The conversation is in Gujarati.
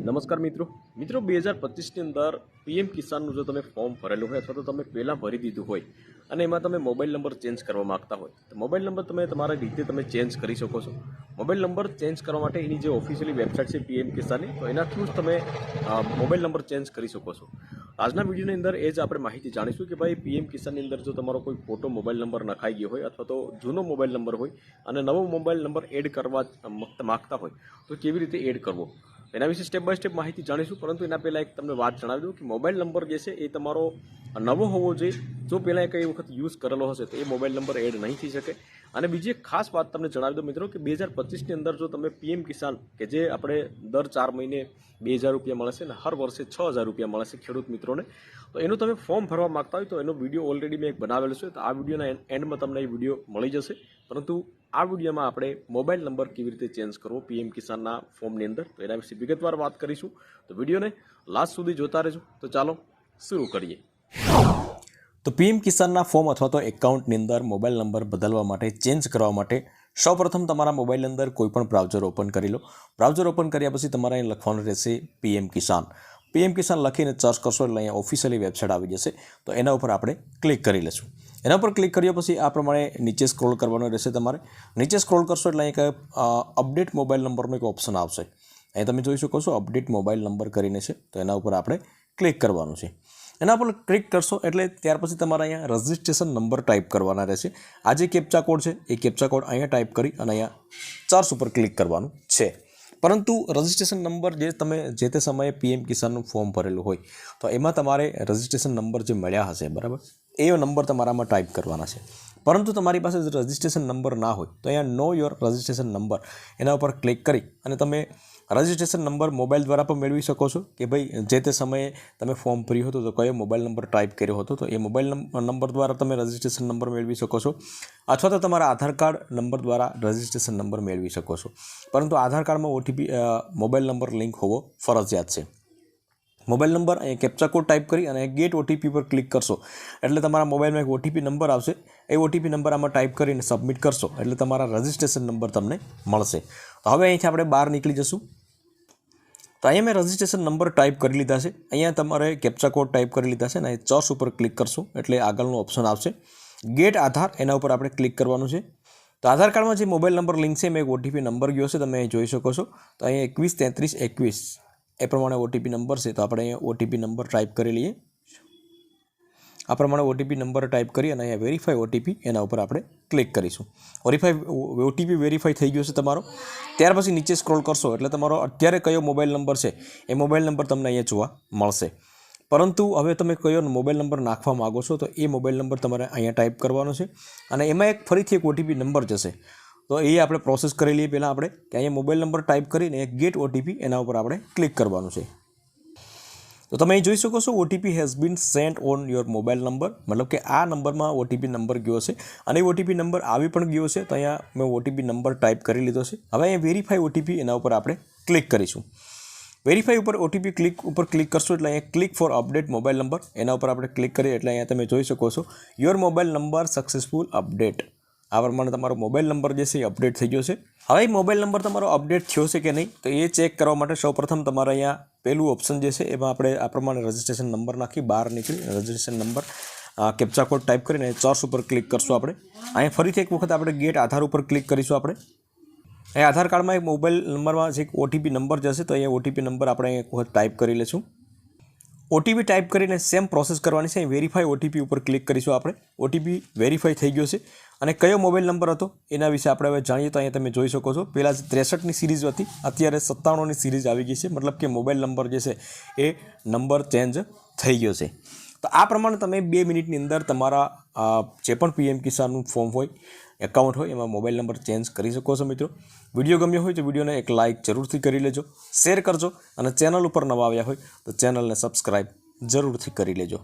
નમસ્કાર મિત્રો 2025ની અંદર પીએમ કિસાનનું જો તમે ફોર્મ ભરેલું હોય અથવા તો તમે પહેલાં ભરી દીધું હોય અને એમાં તમે મોબાઈલ નંબર ચેન્જ કરવા માગતા હોય તો મોબાઈલ નંબર તમે તમારા રીતે તમે ચેન્જ કરી શકો છો। મોબાઈલ નંબર ચેન્જ કરવા માટે એની જે ઓફિશિયલી વેબસાઇટ છે પીએમ કિસાનની, તો એના થ્રુ જ તમે મોબાઈલ નંબર ચેન્જ કરી શકો છો। આજના વિડીયોની અંદર એ જ આપણે માહિતી જાણીશું કે ભાઈ પીએમ કિસાનની અંદર જો તમારો કોઈ ફોટો મોબાઈલ નંબર નખાઈ ગયો હોય અથવા તો જૂનો મોબાઈલ નંબર હોય અને નવો મોબાઈલ નંબર એડ કરવા માગતા હોય તો કેવી રીતે એડ કરવો, એના વિશે સ્ટેપ બાય સ્ટેપ માહિતી જાણીશું। પરંતુ એના પહેલાં એક તમને વાત જણાવી દઉં કે મોબાઈલ નંબર જે છે એ તમારો નવો હોવો જોઈએ। જો પહેલાં કઈ વખત યુઝ કરેલો હશે તો એ મોબાઈલ નંબર એડ નહીં થઈ શકે। અને બીજી એક ખાસ વાત તમને જણાવી દઉં મિત્રો કે 2025ની અંદર જો તમે પીએમ કિસાન કે જે આપણે દર 4 મહિને 2000 રૂપિયા મળે છે ને હર વર્ષે 6000 રૂપિયા મળે છે ખેડૂત મિત્રોને, તો એનું તમે ફોર્મ ભરવા માગતા હોય તો એનો વિડીયો ઓલરેડી મેં એક બનાવેલો છે, તો આ વિડીયોના એન્ડમાં તમને એ વિડીયો મળી જશે। પરંતુ આ વિડીયોમાં આપણે મોબાઈલ નંબર કેવી રીતે ચેન્જ કરવો પીએમ કિસાનના ફોર્મની અંદર, તો એના વિશે વિગતવાર વાત કરીશું। તો વિડીયોને લાસ્ટ સુધી જોતા રહેજો। તો ચાલો શરૂ કરીએ। તો પીએમ કિસાનના ફોર્મ અથવા તો એકાઉન્ટની અંદર મોબાઈલ નંબર બદલવા માટે ચેન્જ કરવા માટે સૌપ્રથમ તમારા મોબાઈલની અંદર કોઈપણ બ્રાઉઝર ઓપન કરી લો। બ્રાઉઝર ઓપન કર્યા પછી તમારે અહીં લખવાનું રહેશે પીએમ કિસાન। પીએમ કિસાન લખીને સર્ચ કરશો એટલે અહીંયા ઓફિશિયલી વેબસાઇટ આવી જશે, તો એના ઉપર આપણે ક્લિક કરી લઈશું। એના પર ક્લિક કર્યા પછી આ પ્રમાણે નીચે સ્ક્રોલ કરવાનો રહેશે। તમારે નીચે સ્ક્રોલ કરશો એટલે અહીં અપડેટ મોબાઈલ નંબરનો એક ઓપ્શન આવશે, અહીં તમે જોઈ શકો છો અપડેટ મોબાઈલ નંબર કરીને છે, તો એના ઉપર આપણે ક્લિક કરવાનું છે। એના પર ક્લિક કરશો એટલે ત્યાર પછી તમારે અહીંયા રજિસ્ટ્રેશન નંબર ટાઈપ કરવાના રહેશે। આ જે કેપ્ચા કોડ છે એ કેપ્ચા કોડ અહીંયા ટાઈપ કરી અને અહીંયા સર્ચ ઉપર ક્લિક કરવાનું છે। પરંતુ રજિસ્ટ્રેશન નંબર જે તમે જે તે સમયે પીએમ કિસાનનું ફોર્મ ભરેલું હોય તો એમાં તમારે રજિસ્ટ્રેશન નંબર જે મળ્યા હશે બરાબર, એ નંબર તમારામાં ટાઈપ કરવાના છે। પરંતુ તમારી પાસે રજિસ્ટ્રેશન નંબર ના હોય તો અહીંયા નો યોર રજિસ્ટ્રેશન નંબર એના ઉપર ક્લિક કરી અને તમે રજિસ્ટ્રેશન નંબર મોબાઈલ દ્વારા પણ મેળવી શકો છો કે ભાઈ જે તે સમયે તમે ફોર્મ ભર્યું હતું તો કયો મોબાઈલ નંબર ટાઈપ કર્યો હતો, તો એ મોબાઈલ નંબર દ્વારા તમે રજિસ્ટ્રેશન નંબર મેળવી શકો છો, અથવા તો તમારા આધાર કાર્ડ નંબર દ્વારા રજિસ્ટ્રેશન નંબર મેળવી શકો છો। પરંતુ આધાર કાર્ડમાં ઓટીપી મોબાઈલ નંબર લિંક હોવો ફરજિયાત છે। મોબાઈલ નંબર અહીંયા કેપ્ચા કોડ ટાઈપ કરી અને ગેટ ઓટીપી પર ક્લિક કરશો એટલે તમારા મોબાઈલમાં એક ઓટીપી નંબર આવશે, એ ઓટીપી નંબર આમાં ટાઈપ કરીને સબમિટ કરશો એટલે તમારા રજિસ્ટ્રેશન નંબર તમને મળશે। તો હવે અહીંથી આપણે બહાર નીકળી જશું। તો અહીંયા મેં રજિસ્ટ્રેશન નંબર ટાઈપ કરી લીધા છે, અહીંયા તમારે કેપ્ચા કોડ ટાઈપ કરી લીધા છે ને અહીં ચોસ ઉપર ક્લિક કરશો એટલે આગળનું ઓપ્શન આવશે ગેટ આધાર, એના ઉપર આપણે ક્લિક કરવાનું છે। તો આધાર કાર્ડમાં જે મોબાઈલ નંબર લિંક છે એમાં એક ઓટીપી નંબર ગયો છે, તમે અહીં જોઈ શકો છો। તો અહીંયા 213321 એ પ્રમાણે ઓટીપી નંબર છે, તો આપણે અહીંયા ઓટીપી નંબર ટાઈપ કરી લઈએ। આ પ્રમાણે ઓટીપી નંબર ટાઈપ કરી અને અહીંયા વેરીફાઈ ઓટીપી એના ઉપર આપણે ક્લિક કરીશું। ઓટીપી વેરીફાઈ થઈ ગયો છે તમારો। ત્યાર પછી નીચે સ્ક્રોલ કરશો એટલે તમારો અત્યારે કયો મોબાઈલ નંબર છે એ મોબાઈલ નંબર તમને અહીંયા જોવા મળશે। પરંતુ હવે તમે કયો મોબાઈલ નંબર નાખવા માગો છો તો એ મોબાઈલ નંબર તમારે અહીંયા ટાઈપ કરવાનો છે અને એમાં ફરીથી એક ઓટીપી નંબર જશે, તો એ આપણે પ્રોસેસ કરી લઈએ। પહેલાં આપણે કે અહીંયા મોબાઈલ નંબર ટાઈપ કરીને એક ગેટ ઓટીપી એના ઉપર આપણે ક્લિક કરવાનું છે। તો તમે અહીં જોઈ શકો છો OTP has been sent on your mobile number, મતલબ કે આ નંબરમાં ઓટીપી નંબર ગયો છે અને એ ઓટીપી નંબર આવી પણ ગયો છે, તો અહીંયા મેં ઓટીપી નંબર ટાઈપ કરી લીધો છે। હવે અહીંયા વેરીફાઈ ઓટીપી એના ઉપર આપણે ક્લિક કરીશું। વેરીફાઈ ઉપર ઓટીપી ક્લિક કરશો એટલે અહીંયા click for update mobile number એના ઉપર આપણે ક્લિક કરીએ એટલે અહીંયા તમે જોઈ શકો છો your mobile number successful update, આ પ્રમાણે તમારો મોબાઈલ નંબર જે છે એ અપડેટ થઈ ગયો છે। હવે મોબાઈલ નંબર તમારો અપડેટ થયો છે કે નહીં તો એ ચેક કરવા માટે સૌપ્રથમ તમારે અહીંયા પહેલું ઓપ્શન જે છે એમાં આપણે આ પ્રમાણે રજિસ્ટ્રેશન નંબર નાખી બહાર નીકળી registration number captcha code type કરીને ચોસ ઉપર ક્લિક કરશું આપણે। અહીંયા ફરીથી એક વખત આપણે ગેટ આધાર ઉપર ક્લિક કરીશું આપણે। અહીં આધાર કાર્ડમાં એક મોબાઈલ નંબરમાં જે એક ઓટીપી નંબર જશે તો અહીંયા ઓટીપી નંબર આપણે એક વખત ટાઈપ કરી લઈશું। ઓટીપી ટાઈપ કરીને સેમ પ્રોસેસ કરવાની છે, અહીં વેરીફાઈ ઓટીપી ઉપર ક્લિક કરીશું આપણે। ઓટીપી વેરીફાઈ થઈ ગયો છે અને કયો મોબાઈલ નંબર હતો એના વિશે આપણે હવે જાણીએ। તો અહીંયા તમે જોઈ શકો છો પહેલાં 63ની સિરીઝ હતી, અત્યારે 97ની સિરીઝ આવી ગઈ છે, મતલબ કે મોબાઈલ નંબર જે છે એ નંબર ચેન્જ થઈ ગયો છે। તો આ પ્રમાણે તમે 2 મિનિટની અંદર તમારા જે પણ પીએમ કિસાનનું ફોર્મ હોય એકાઉન્ટ હોય એમાં મોબાઈલ નંબર ચેન્જ કરી શકો છો। મિત્રો વિડીયો ગમ્યો હોય તો વિડીયોને એક લાઇક જરૂરથી કરી લેજો, શેર કરજો અને ચેનલ ઉપર નવા આવ્યા હોય તો ચેનલને સબસ્ક્રાઈબ જરૂરથી કરી લેજો।